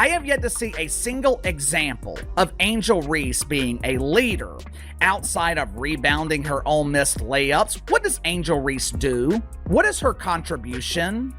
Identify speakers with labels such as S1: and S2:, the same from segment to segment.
S1: I have yet to see a single example of Angel Reese being a leader. Outside of rebounding her own missed layups, what does Angel Reese do? What is her contribution?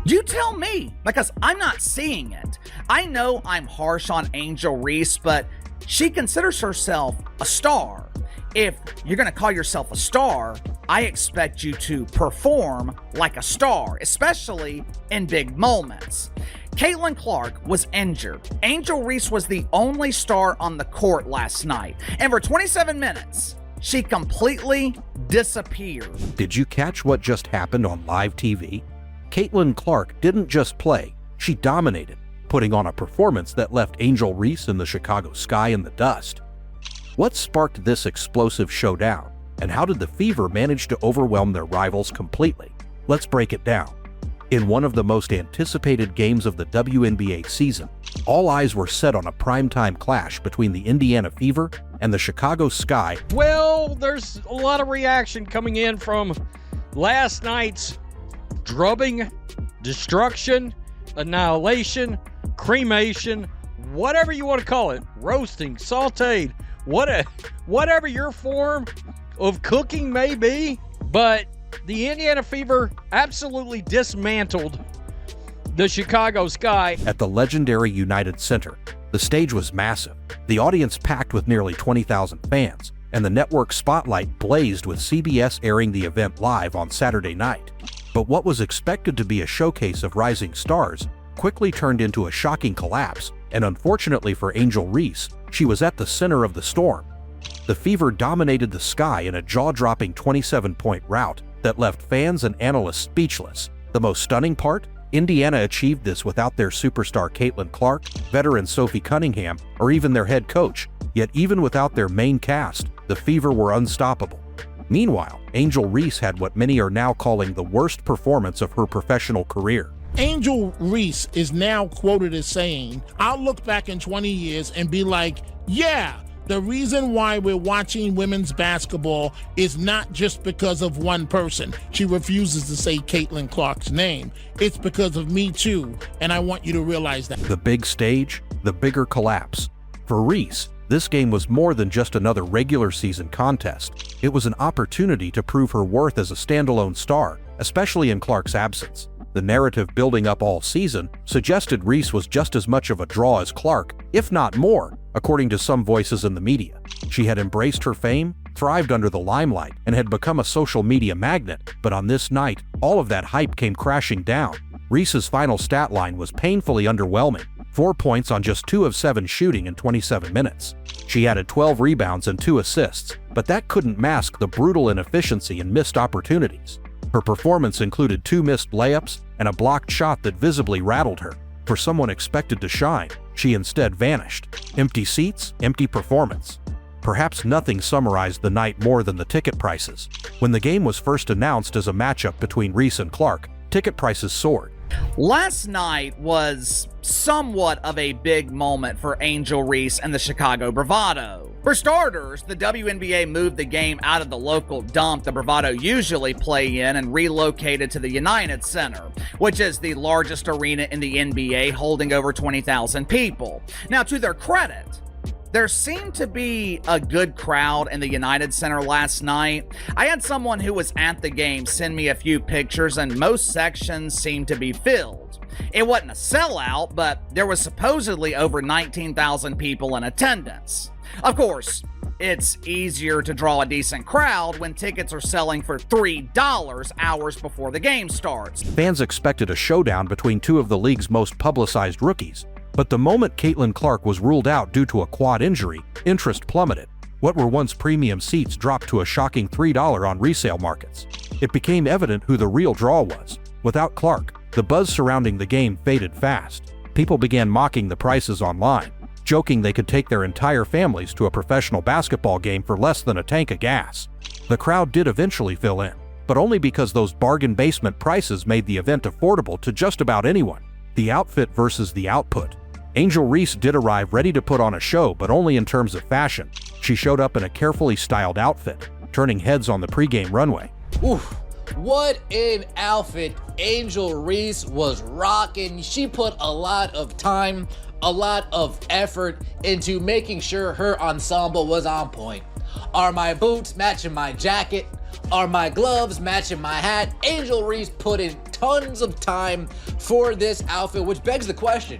S1: You tell me, because I'm not seeing it. I know I'm harsh on Angel Reese, but she considers herself a star. If you're going to call yourself a star, I expect you to perform like a star, especially in big moments. Caitlin Clark was injured. Angel Reese was the only star on the court last night, and for 27 minutes, she completely disappeared.
S2: Did you catch what just happened on live TV? Caitlin Clark didn't just play, she dominated, putting on a performance that left Angel Reese in the Chicago sky in the dust. What sparked this explosive showdown, and how did the Fever manage to overwhelm their rivals completely? Let's break it down. In one of the most anticipated games of the WNBA season, all eyes were set on a primetime clash between the Indiana Fever and the Chicago Sky.
S3: Well, there's a lot of reaction coming in from last night's drubbing, destruction, annihilation, cremation, whatever you want to call it, roasting, sauteed, whatever your form of cooking may be. But the Indiana Fever absolutely dismantled the Chicago Sky.
S2: At the legendary United Center, the stage was massive, the audience packed with nearly 20,000 fans, and the network spotlight blazed with CBS airing the event live on Saturday night. But what was expected to be a showcase of rising stars quickly turned into a shocking collapse, and unfortunately for Angel Reese, she was at the center of the storm. The Fever dominated the Sky in a jaw-dropping 27-point rout that left fans and analysts speechless. The most stunning part? Indiana achieved this without their superstar Caitlin Clark, veteran Sophie Cunningham, or even their head coach. Yet even without their main cast, the Fever were unstoppable. Meanwhile, Angel Reese had what many are now calling the worst performance of her professional career.
S4: Angel Reese is now quoted as saying, "I'll look back in 20 years and be like, yeah, the reason why we're watching women's basketball is not just because of one person." She refuses to say Caitlin Clark's name. "It's because of me too, and I want you to realize that."
S2: The big stage, the bigger collapse. For Reese, this game was more than just another regular season contest. It was an opportunity to prove her worth as a standalone star, especially in Clark's absence. The narrative building up all season suggested Reese was just as much of a draw as Clark, if not more, according to some voices in the media. She had embraced her fame, thrived under the limelight, and had become a social media magnet, but on this night, all of that hype came crashing down. Reese's final stat line was painfully underwhelming: 4 points on just 2 of 7 shooting in 27 minutes. She added 12 rebounds and 2 assists, but that couldn't mask the brutal inefficiency and missed opportunities. Her performance included 2 missed layups and a blocked shot that visibly rattled her. For someone expected to shine, she instead vanished. Empty seats, empty performance. Perhaps nothing summarized the night more than the ticket prices. When the game was first announced as a matchup between Reese and Clark, ticket prices soared.
S1: Last night was somewhat of a big moment for Angel Reese and the Chicago Bravado. For starters, the WNBA moved the game out of the local dump the Bravado usually play in and relocated to the United Center, which is the largest arena in the NBA, holding over 20,000 people. Now, to their credit, there seemed to be a good crowd in the United Center last night. I had someone who was at the game send me a few pictures, and most sections seemed to be filled. It wasn't a sellout, but there was supposedly over 19,000 people in attendance. Of course, it's easier to draw a decent crowd when tickets are selling for $3 hours before the game starts.
S2: Fans expected a showdown between two of the league's most publicized rookies. But the moment Caitlin Clark was ruled out due to a quad injury, interest plummeted. What were once premium seats dropped to a shocking $3 on resale markets. It became evident who the real draw was. Without Clark, the buzz surrounding the game faded fast. People began mocking the prices online, joking they could take their entire families to a professional basketball game for less than a tank of gas. The crowd did eventually fill in, but only because those bargain basement prices made the event affordable to just about anyone. The outfit versus the output. Angel Reese did arrive ready to put on a show, but only in terms of fashion. She showed up in a carefully styled outfit, turning heads on the pregame runway.
S3: Oof,
S5: What an outfit Angel Reese was rocking. She put a lot of time, a lot of effort into making sure her ensemble was on point. Are my boots matching my jacket? Are my gloves matching my hat? Angel Reese put in tons of time for this outfit, which begs the question,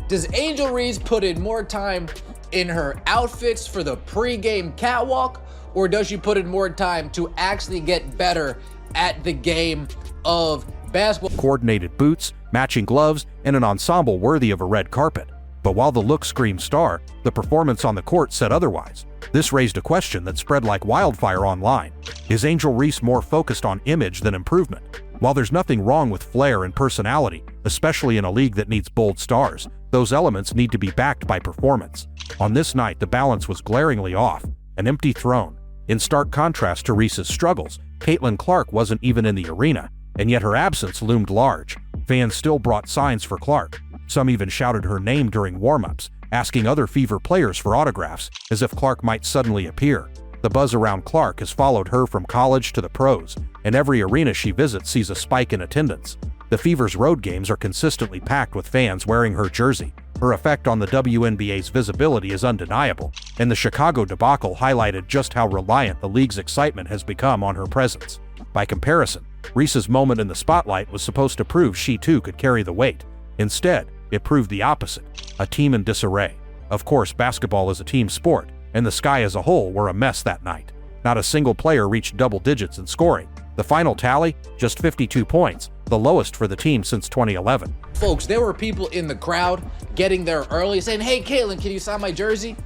S5: does Angel Reese put in more time in her outfits for the pre-game catwalk, or does she put in more time to actually get better at the game of basketball?
S2: Coordinated boots, matching gloves, and an ensemble worthy of a red carpet. But while the look screamed star, the performance on the court said otherwise. This raised a question that spread like wildfire online. Is Angel Reese more focused on image than improvement? While there's nothing wrong with flair and personality, especially in a league that needs bold stars, those elements need to be backed by performance. On this night, the balance was glaringly off, an empty throne. In stark contrast to Reese's struggles, Caitlin Clark wasn't even in the arena, and yet her absence loomed large. Fans still brought signs for Clark. Some even shouted her name during warm-ups, asking other Fever players for autographs, as if Clark might suddenly appear. The buzz around Clark has followed her from college to the pros, and every arena she visits sees a spike in attendance. The Fever's road games are consistently packed with fans wearing her jersey. Her effect on the WNBA's visibility is undeniable, and the Chicago debacle highlighted just how reliant the league's excitement has become on her presence. By comparison, Reese's moment in the spotlight was supposed to prove she too could carry the weight. Instead, it proved the opposite, a team in disarray. Of course, basketball is a team sport, and the Sky as a whole were a mess that night. Not a single player reached double digits in scoring. The final tally, just 52 points, the lowest for the team since 2011.
S5: Folks, there were people in the crowd getting there early saying, "Hey Caitlin, can you sign my jersey?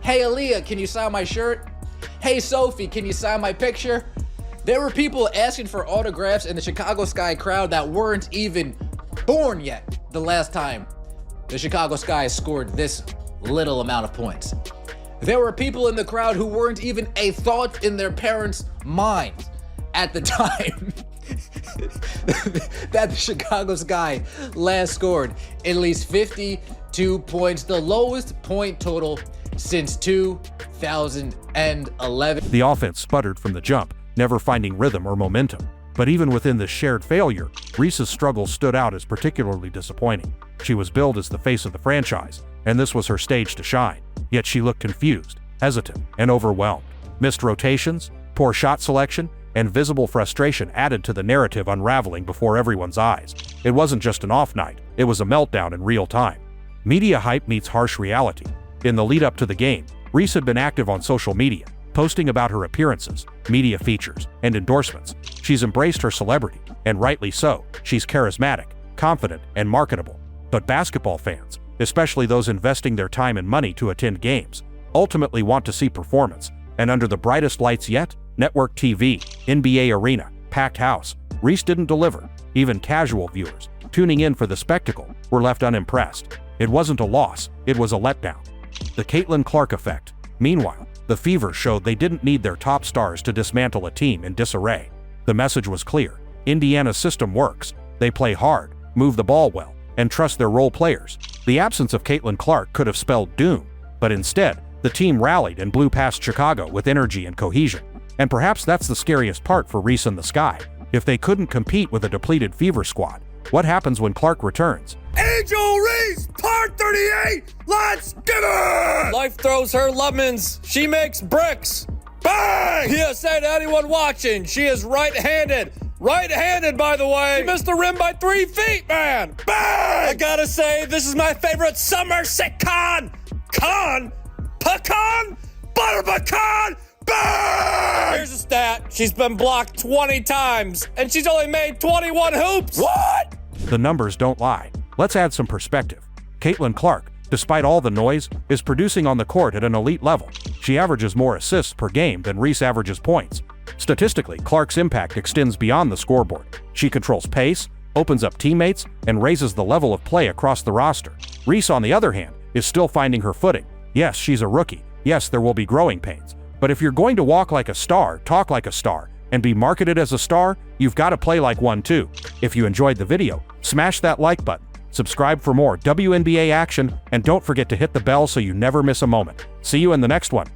S5: Hey Aaliyah, can you sign my shirt? Hey Sophie, can you sign my picture?" There were people asking for autographs in the Chicago Sky crowd that weren't even born yet the last time the Chicago Sky scored this little amount of points. There were people in the crowd who weren't even a thought in their parents' minds at the time that the Chicago Sky last scored at least 52 points, the lowest point total since 2011.
S2: The offense sputtered from the jump, never finding rhythm or momentum. But even within this shared failure, Reese's struggles stood out as particularly disappointing. She was billed as the face of the franchise, and this was her stage to shine. Yet she looked confused, hesitant, and overwhelmed. Missed rotations, poor shot selection, and visible frustration added to the narrative unraveling before everyone's eyes. It wasn't just an off night, it was a meltdown in real time. Media hype meets harsh reality. In the lead up to the game, Reese had been active on social media, posting about her appearances, media features, and endorsements. She's embraced her celebrity, and rightly so. She's charismatic, confident, and marketable. But basketball fans, especially those investing their time and money to attend games, ultimately want to see performance. And under the brightest lights yet, network TV, NBA arena, packed house, Reese didn't deliver. Even casual viewers, tuning in for the spectacle, were left unimpressed. It wasn't a loss, it was a letdown. The Caitlin Clark effect. Meanwhile, the Fever showed they didn't need their top stars to dismantle a team in disarray. The message was clear. Indiana's system works. They play hard, move the ball well, and trust their role players. The absence of Caitlin Clark could have spelled doom, but instead, the team rallied and blew past Chicago with energy and cohesion. And perhaps that's the scariest part for Reese and the Sky. If they couldn't compete with a depleted Fever squad, what happens when Clark returns?
S6: Angel Reese, part 38, let's get it! Life throws her lemons, she makes bricks. Bang! PSA to anyone watching, she is right-handed. Right-handed, by the way. She missed the rim by 3 feet, man. Bang! I gotta say, this is my favorite summer sitcom. Pecan? Butter pecan? Bang! Here's a stat. She's been blocked 20 times, and she's only made 21 hoops. What?
S2: The numbers don't lie. Let's add some perspective. Caitlin Clark, despite all the noise, is producing on the court at an elite level. She averages more assists per game than Reese averages points. Statistically, Clark's impact extends beyond the scoreboard. She controls pace, opens up teammates, and raises the level of play across the roster. Reese, on the other hand, is still finding her footing. Yes, she's a rookie. Yes, there will be growing pains. But if you're going to walk like a star, talk like a star, and be marketed as a star, you've got to play like one too. If you enjoyed the video, smash that like button, subscribe for more WNBA action, and don't forget to hit the bell so you never miss a moment. See you in the next one.